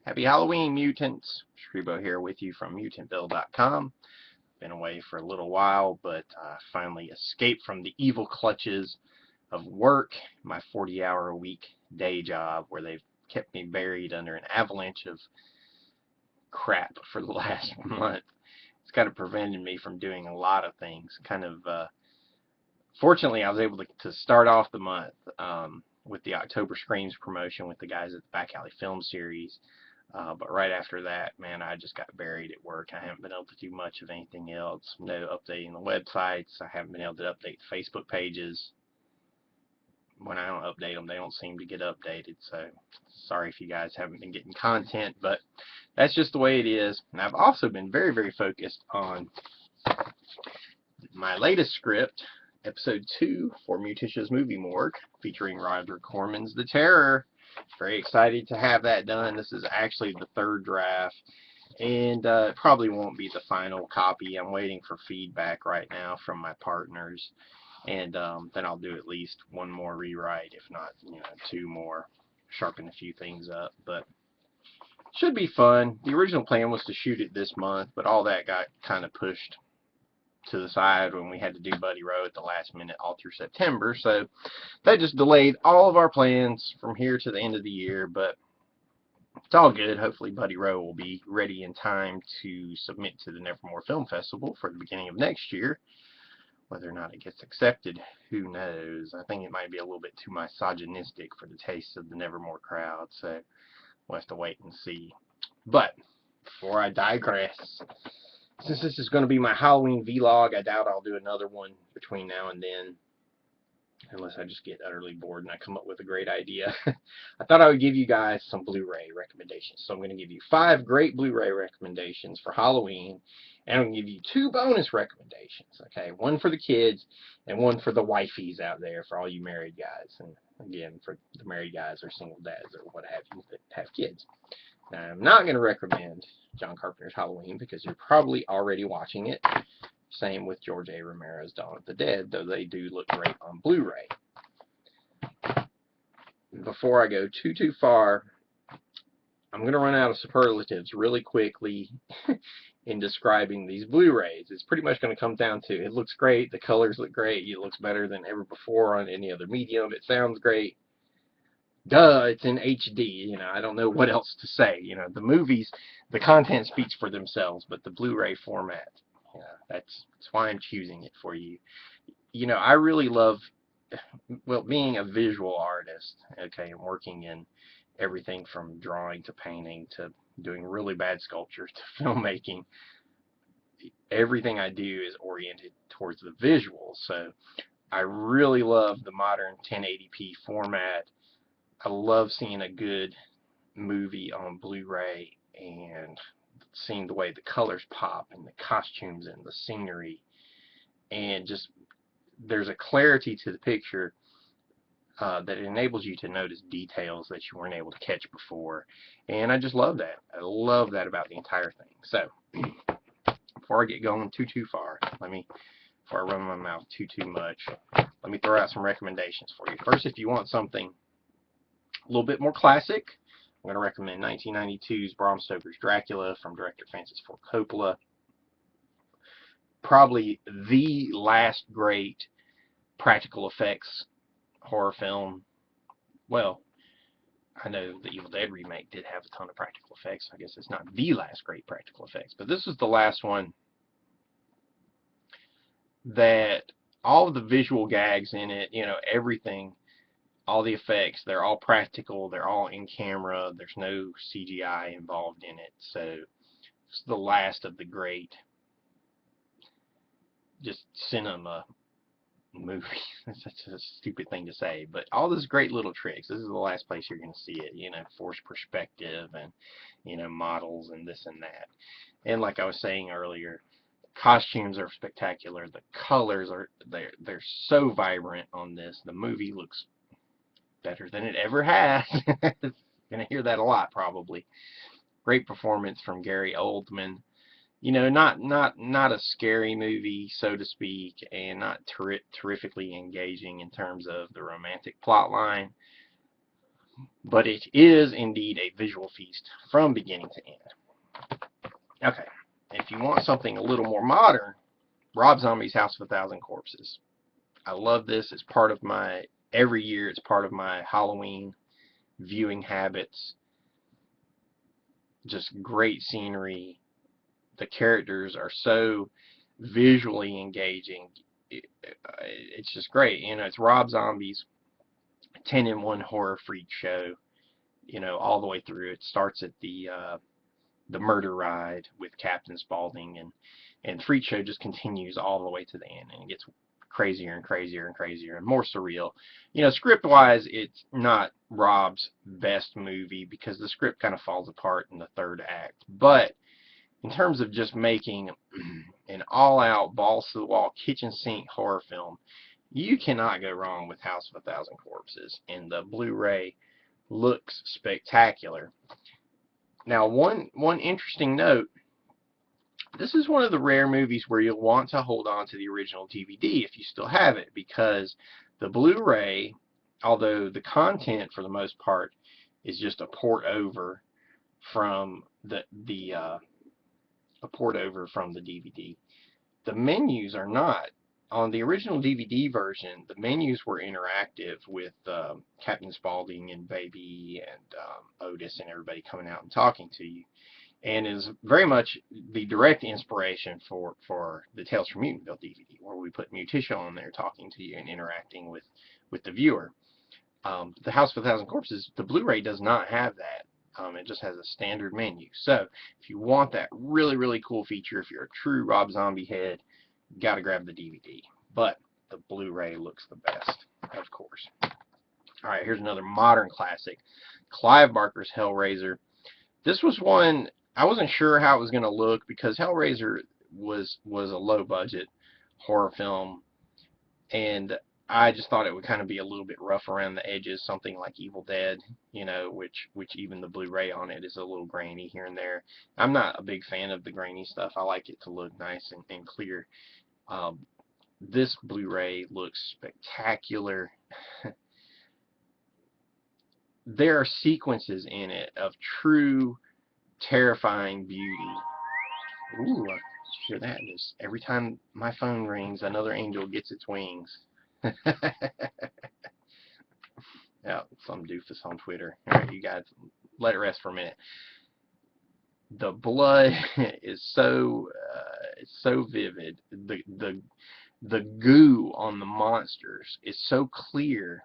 Happy Halloween, mutants! Streebo here with you from mutantville.com. Been away for a little while, but finally escaped from the evil clutches of work, my 40-hour-a-week day job, where they've kept me buried under an avalanche of crap for the last month. It's kind of prevented me from doing a lot of things. Fortunately, I was able to start off the month with the October Screams promotion with the guys at the Back Alley Film Series. But right after that, man, I just got buried at work. I haven't been able to do much of anything else. No updating the websites. I haven't been able to update the Facebook pages. When I don't update them, they don't seem to get updated. So sorry if you guys haven't been getting content, but that's just the way it is. And I've also been very, very focused on my latest script, Episode 2 for Mutish's Movie Morgue, featuring Roger Corman's The Terror. Very excited to have that done. This is actually the third draft, and it probably won't be the final copy. I'm waiting for feedback right now from my partners, and then I'll do at least one more rewrite, if not, two more, sharpen a few things up. But should be fun. The original plan was to shoot it this month, but all that got kind of pushed to the side when we had to do Buddy Row at the last minute all through September, so that just delayed all of our plans from here to the end of the year. But it's all good. Hopefully Buddy Row will be ready in time to submit to the Nevermore Film Festival for the beginning of next year. Whether or not it gets accepted, who knows. I think it might be a little bit too misogynistic for the taste of the Nevermore crowd, so we'll have to wait and see. But before I digress, since this is going to be my Halloween vlog, I doubt I'll do another one between now and then, unless I just get utterly bored and I come up with a great idea. I thought I would give you guys some Blu Ray recommendations. So I'm going to give you 5 great Blu Ray recommendations for Halloween, and I'm going to give you 2 bonus recommendations, okay? One for the kids and one for the wifeys out there, for all you married guys. And again, for the married guys or single dads or what have you that have kids. Now, I'm not going to recommend John Carpenter's Halloween because you're probably already watching it. Same with George A. Romero's Dawn of the Dead, though they do look great on Blu-ray. Before I go too far, I'm going to run out of superlatives really quickly in describing these Blu-rays. It's pretty much going to come down to, it looks great, the colors look great, it looks better than ever before on any other medium, it sounds great. Duh, it's in HD, I don't know what else to say. The movies, the content speaks for themselves, but the Blu-ray format, that's why I'm choosing it for you. I really love, well, being a visual artist, okay, and working in everything from drawing to painting to doing really bad sculpture to filmmaking. Everything I do is oriented towards the visuals, so I really love the modern 1080p format. I love seeing a good movie on Blu-ray and seeing the way the colors pop and the costumes and the scenery, and just there's a clarity to the picture that enables you to notice details that you weren't able to catch before, and I just love that. I love that about the entire thing. So before I get going too far, before I run my mouth too much, let me throw out some recommendations for you. First, if you want something a little bit more classic, I'm going to recommend 1992's Bram Stoker's Dracula from director Francis Ford Coppola. Probably the last great practical effects horror film. Well, I know the Evil Dead remake did have a ton of practical effects. I guess it's not the last great practical effects, but this was the last one that all of the visual gags in it, everything, all the effects, they're all practical, they're all in camera, there's no CGI involved in it. So it's the last of the great just cinema movies. That's such a stupid thing to say, but all those great little tricks, this is the last place you're going to see it, forced perspective and, models and this and that. And like I was saying earlier, costumes are spectacular, the colors are, they're so vibrant on this. The movie looks better than it ever has. Gonna hear that a lot probably. Great performance from Gary Oldman. Not a scary movie, so to speak, and not terrifically engaging in terms of the romantic plot line. but it is indeed a visual feast from beginning to end. Okay, if you want something a little more modern, Rob Zombie's House of a Thousand Corpses. I love this. It's part of my, every year it's part of my Halloween viewing habits. Just great scenery. The characters are so visually engaging. It's just great. You know, it's Rob Zombie's 10-in-1 horror freak show, you know, all the way through. It starts at the murder ride with Captain Spaulding, and the freak show just continues all the way to the end, and it gets crazier and crazier and crazier and more surreal. You know, script-wise, it's not Rob's best movie because the script kind of falls apart in the third act. But in terms of just making an all-out, balls-to-the-wall, kitchen sink horror film, you cannot go wrong with House of a Thousand Corpses, and the Blu-ray looks spectacular. Now, one interesting note, this is one of the rare movies where you'll want to hold on to the original DVD if you still have it, because the Blu-ray, although the content for the most part is just a port over from the DVD, the menus are not. On the original DVD version, the menus were interactive with Captain Spaulding and Baby and Otis and everybody coming out and talking to you, and is very much the direct inspiration for the Tales from Mutantville DVD, where we put Mutisha on there talking to you and interacting with the viewer. The House of a Thousand Corpses, the Blu-ray does not have that. It just has a standard menu. So if you want that really, really cool feature, if you're a true Rob Zombie head, you got to grab the DVD. But the Blu-ray looks the best, of course. All right, here's another modern classic, Clive Barker's Hellraiser. This was one I wasn't sure how it was going to look because Hellraiser was a low-budget horror film, and I just thought it would kind of be a little bit rough around the edges, something like Evil Dead, you know, which even the Blu-ray on it is a little grainy here and there. I'm not a big fan of the grainy stuff. I like it to look nice and clear. This Blu-ray looks spectacular. There are sequences in it of true terrifying beauty. Ooh, I hear that? Just every time my phone rings, another angel gets its wings. Yeah, some doofus on Twitter. All right, you guys, let it rest for a minute. The blood is so it's so vivid. The goo on the monsters is so clear.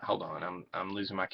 Hold on, I'm losing my